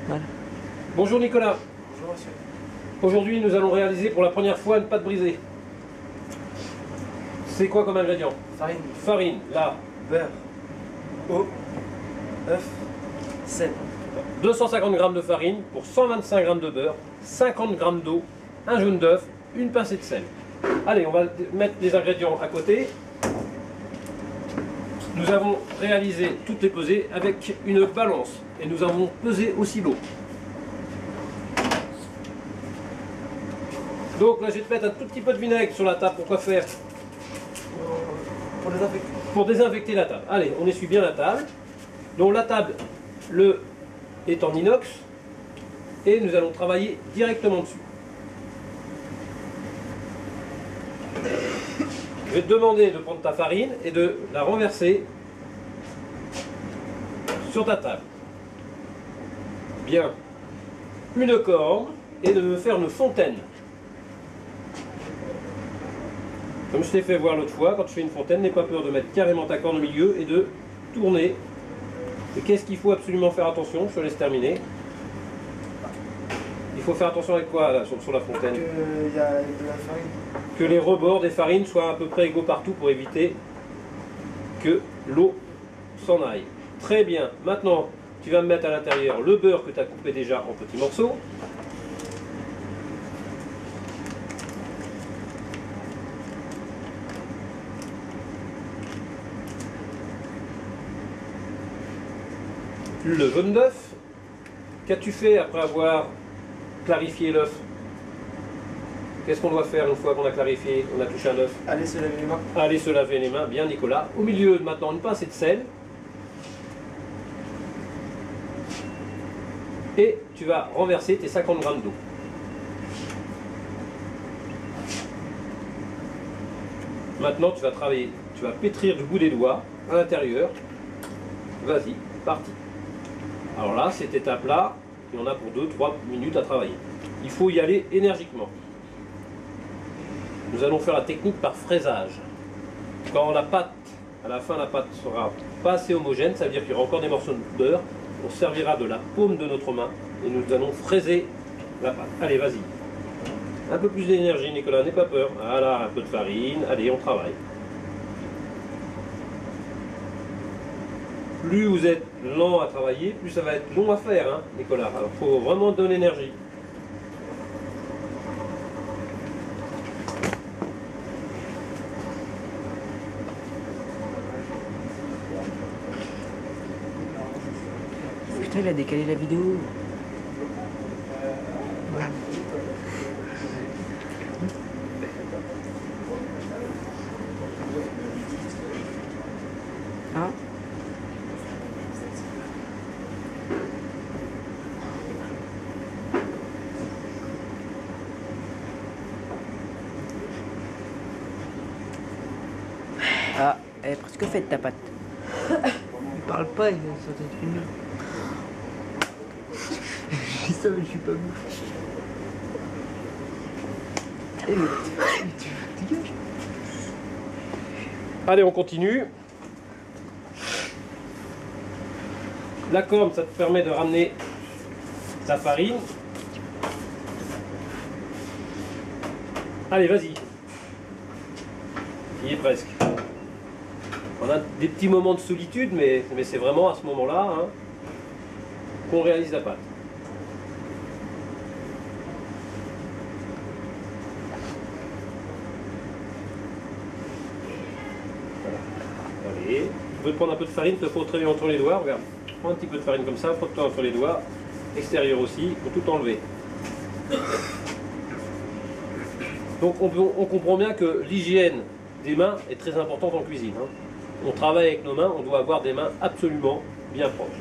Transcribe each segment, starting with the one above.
Voilà. Bonjour Nicolas. Bonjour monsieur. Aujourd'hui nous allons réaliser pour la première fois une pâte brisée. C'est quoi comme ingrédient? Farine, Farine, là, beurre, eau, œuf, sel. 250 g de farine pour 125 g de beurre, 50 g d'eau, un jaune d'œuf, une pincée de sel. Allez, on va mettre les ingrédients à côté. Nous avons réalisé toutes les pesées avec une balance et nous avons pesé aussi l'eau. Donc là je vais te mettre un tout petit peu de vinaigre sur la table. Pourquoi faire? Pour désinfecter. Pour désinfecter la table. Allez, on essuie bien la table. Donc la table, le est en inox et nous allons travailler directement dessus. Je vais te demander de prendre ta farine et de la renverser sur ta table. Bien. Une corne et de me faire une fontaine. Comme je t'ai fait voir l'autre fois, quand tu fais une fontaine, n'aie pas peur de mettre carrément ta corne au milieu et de tourner. Et qu'est-ce qu'il faut absolument faire attention? Je te laisse terminer. Il faut faire attention avec quoi là, sur la fontaine? Il y a de la farine. Que les rebords des farines soient à peu près égaux partout pour éviter que l'eau s'en aille. Très bien. Maintenant, tu vas me mettre à l'intérieur le beurre que tu as coupé déjà en petits morceaux. Le jaune d'œuf. Qu'as-tu fait après avoir clarifié l'œuf? Qu'est-ce qu'on doit faire une fois qu'on a clarifié, on a touché un œuf? Allez se laver les mains. Allez se laver les mains, bien Nicolas. Au milieu, maintenant, une pincée de sel. Et tu vas renverser tes 50 g d'eau. Maintenant, tu vas travailler, tu vas pétrir du bout des doigts à l'intérieur. Vas-y, parti. Alors là, cette étape-là, il y en a pour 2-3 minutes à travailler. Il faut y aller énergiquement. Nous allons faire la technique par fraisage. Quand la pâte, à la fin la pâte sera pas assez homogène, ça veut dire qu'il y aura encore des morceaux de beurre. On servira de la paume de notre main et nous allons fraiser la pâte. Allez, vas-y. Un peu plus d'énergie, Nicolas, n'aie pas peur. Voilà, un peu de farine. Allez, on travaille. Plus vous êtes lent à travailler, plus ça va être long à faire, hein, Nicolas. Alors, il faut vraiment donner l'énergie. Putain, il a décalé la vidéo. Hein? Ah, elle est presque faite ta pâte. Il parle pas, il est sur tes trucs. Je dis ça, mais je suis pas bouffe. Tu dégages. Allez, on continue. La corne, ça te permet de ramener ta farine. Allez, vas-y. Il y est presque. On a des petits moments de solitude, mais c'est vraiment à ce moment-là, hein, qu'on réalise la pâte. Voilà. Allez, tu veux te prendre un peu de farine, te frotter entre les doigts, regarde. Prends un petit peu de farine comme ça, frotte-toi entre les doigts, extérieur aussi, pour tout enlever. Donc on comprend bien que l'hygiène des mains est très importante en cuisine, hein. On travaille avec nos mains, on doit avoir des mains absolument bien propres.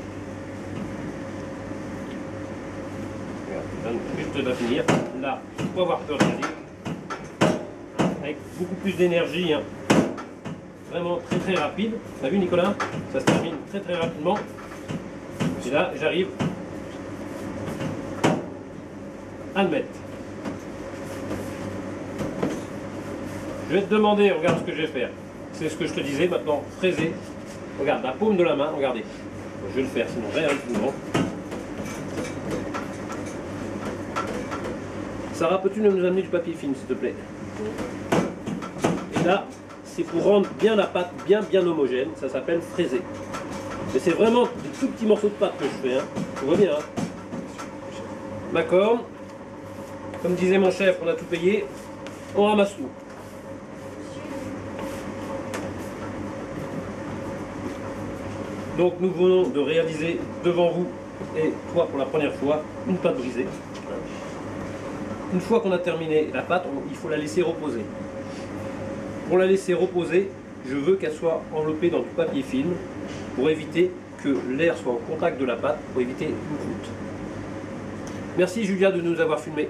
Regarde, juste de finir. Là, il faut pas avoir peur d'y aller. Avec beaucoup plus d'énergie, hein. Vraiment très très rapide. T'as vu Nicolas? Ça se termine très très rapidement. Et là, j'arrive à le mettre. Je vais te demander, regarde ce que je vais faire. C'est ce que je te disais, maintenant, fraiser. Regarde, la paume de la main, regardez. Je vais le faire, sinon rien, tout le monde. Sarah, peux-tu nous amener du papier film, s'il te plaît? Et là, c'est pour rendre bien la pâte bien homogène. Ça s'appelle fraiser. Mais c'est vraiment des tout petits morceaux de pâte que je fais. Hein. Tu vois bien. Hein. D'accord. Comme disait mon chef, on a tout payé. On ramasse tout. Donc nous venons de réaliser devant vous et toi pour la première fois une pâte brisée. Une fois qu'on a terminé la pâte, il faut la laisser reposer. Pour la laisser reposer, je veux qu'elle soit enveloppée dans du papier film pour éviter que l'air soit au contact de la pâte, pour éviter une croûte. Merci Julia de nous avoir filmé.